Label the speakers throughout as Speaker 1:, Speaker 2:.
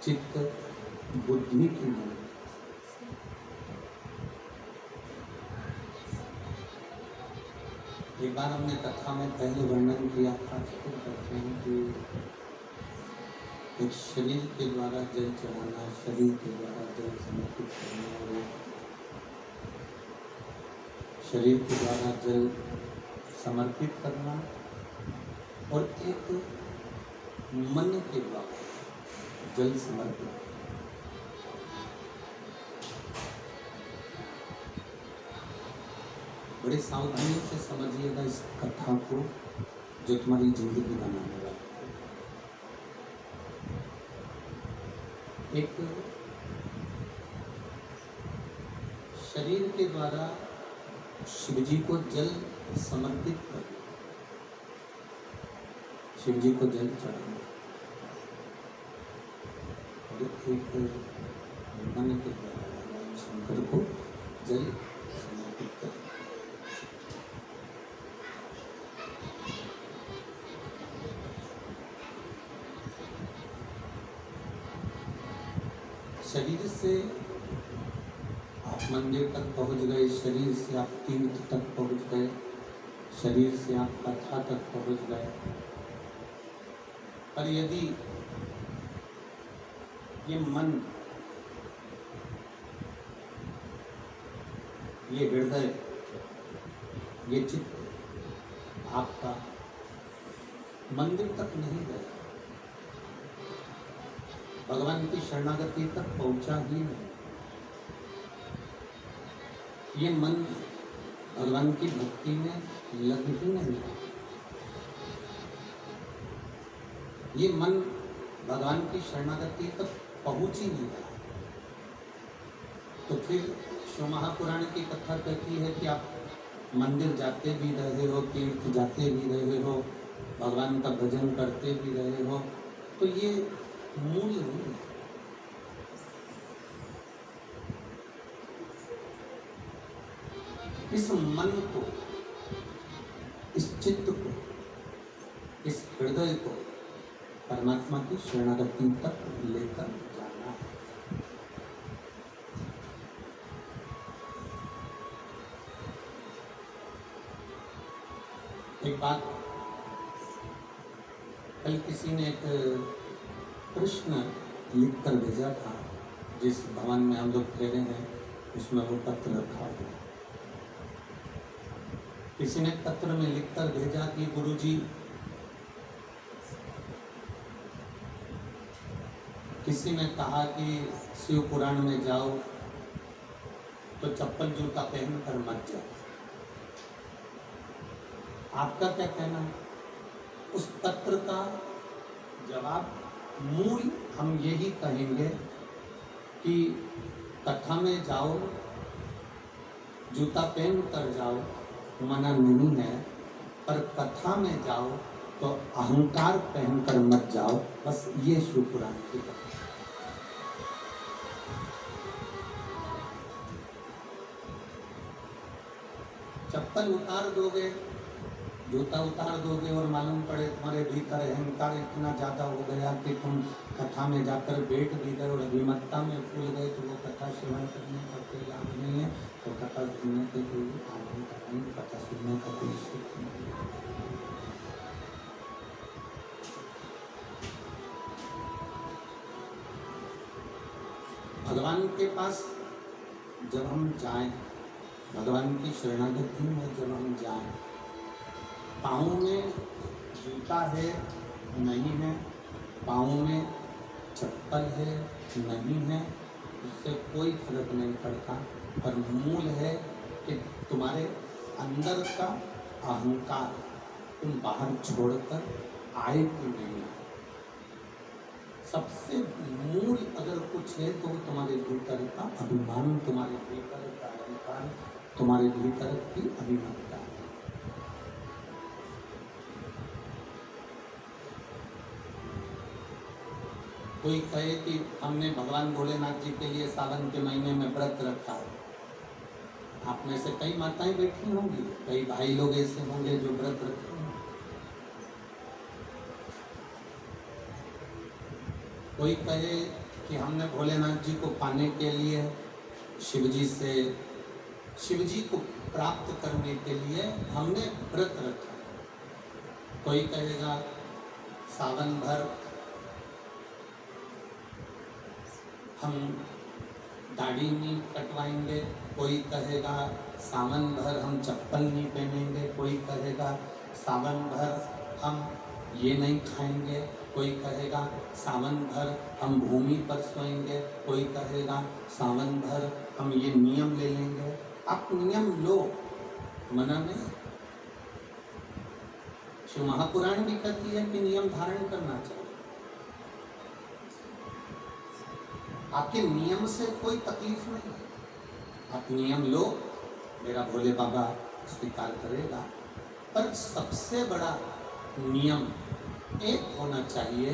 Speaker 1: चित्त बुद्धि की नहीं। एक बार हमने कथा में पहले वर्णन किया था, फिर करते हैं कि एक शरीर के द्वारा जल चढ़ाना, शरीर के द्वारा जल समर्पित करना, और शरीर के द्वारा जल समर्पित करना, और एक मन के द्वारा जल समर्पित। बड़े सावधानी से समझिएगा इस कथा को, जो तुम्हारी जिंदगी बनाने वाला है। एक शरीर के द्वारा शिव जी को जल समर्पित करना, शिव जी को जल चढ़ाना, और एक मन के द्वारा भगवान शंकर को जल समर्पित करना। शरीर से आप मंदिर तक पहुंच गए, शरीर से आप तीर्थ तक पहुंच गए, शरीर से आप कथा तक पहुंच गए, पर यदि ये मन, ये हृदय, ये चित्त आपका मंदिर तक नहीं गया, भगवान की शरणागति तक पहुंचा ही नहीं, ये मन भगवान की भक्ति में लग ही नहीं, ये मन भगवान की शरणागति तक पहुंच ही नहीं रहा, तो फिर शिव महापुराण की कथा कहती है कि आप मंदिर जाते भी रहे हो, तीर्थ जाते भी रहे हो, भगवान का भजन करते भी रहे हो, तो ये मूल नहीं है। इस मन को, इस चित्त को, इस हृदय को परमात्मा की शरणागति तक लेकर जाना है। एक बात, कल किसी ने एक प्रश्न लिखकर भेजा था, जिस भवन में हम लोग ठहरे हैं उसमें वो पत्र रखा हुआ। किसी ने पत्र में लिखकर भेजा कि गुरुजी, किसी ने कहा कि शिव पुराण में जाओ तो चप्पल जूता पहनकर मत जाओ, आपका क्या कहना है? उस पत्र का जवाब मूल हम यही कहेंगे कि कथा में जाओ, जूता पहन कर जाओ, मना नहीं है, पर कथा में जाओ तो अहंकार पहनकर मत जाओ। बस ये शिव पुराण की बात। चप्पल उतार दोगे, जूता उतार दोगे और मालूम पड़े तुम्हारे भीतर अहंकार इतना ज्यादा हो गया कि तुम कथा में जाकर बैठ भी गए और अभिमत्ता में भूल गए, तो वो कथा श्रवण करने का कोई लाभ नहीं है, तो कथा सुनने के कोई आनंद नहीं, कथा सुनने का कोई सुख नहीं। भगवान के पास जब हम जाएं, भगवान की शरणागति में जब हम जाएं, पाँव में जूता है नहीं है, पाँव में चप्पल है नहीं है, उससे कोई फर्क नहीं पड़ता, पर मूल है कि तुम्हारे अंदर का अहंकार तुम बाहर छोड़कर आए कि नहीं आए। सबसे मूल अगर कुछ है तो तुम्हारे भीतर का अभिमान, तुम्हारे भीतर का अहंकार, तुम्हारे भीतर की अभिमानता। कोई कहे कि हमने भगवान भोलेनाथ जी के लिए सावन के महीने में व्रत रखा है, आप में से कई माताएं बैठी होंगी, कई भाई लोग ऐसे होंगे जो व्रत रखे होंगे। कोई कहे कि हमने भोलेनाथ जी को पाने के लिए, शिव जी को प्राप्त करने के लिए हमने व्रत रखा। कोई कहेगा सावन भर हम दाढ़ी नहीं कटवाएंगे, कोई कहेगा सावन भर हम चप्पल नहीं पहनेंगे, कोई कहेगा सावन भर हम ये नहीं खाएंगे, कोई कहेगा सावन भर हम भूमि पर सोएंगे, कोई कहेगा सावन भर हम ये नियम ले लेंगे। आप नियम लो, मना नहीं। शिव महापुराण भी कहती है कि नियम धारण करना चाहिए। आपके नियम से कोई तकलीफ नहीं है, आप नियम लो, मेरा भोले बाबा स्वीकार करेगा। पर सबसे बड़ा नियम एक होना चाहिए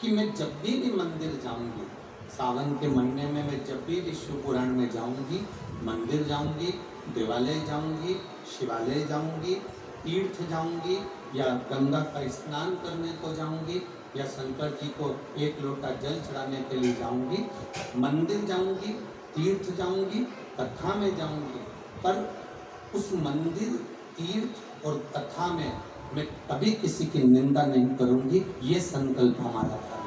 Speaker 1: कि मैं जब भी मंदिर जाऊंगी, सावन के महीने में मैं जब भी शिव पुराण में जाऊंगी, मंदिर जाऊंगी, देवालय जाऊंगी, शिवालय जाऊंगी, तीर्थ जाऊंगी, या गंगा का स्नान करने को जाऊंगी, या शंकर जी को एक लोटा जल चढ़ाने के लिए जाऊंगी, मंदिर जाऊंगी, तीर्थ जाऊंगी, कथा में जाऊंगी, पर उस मंदिर, तीर्थ और कथा में मैं कभी किसी की निंदा नहीं करूंगी। ये संकल्प हमारा था।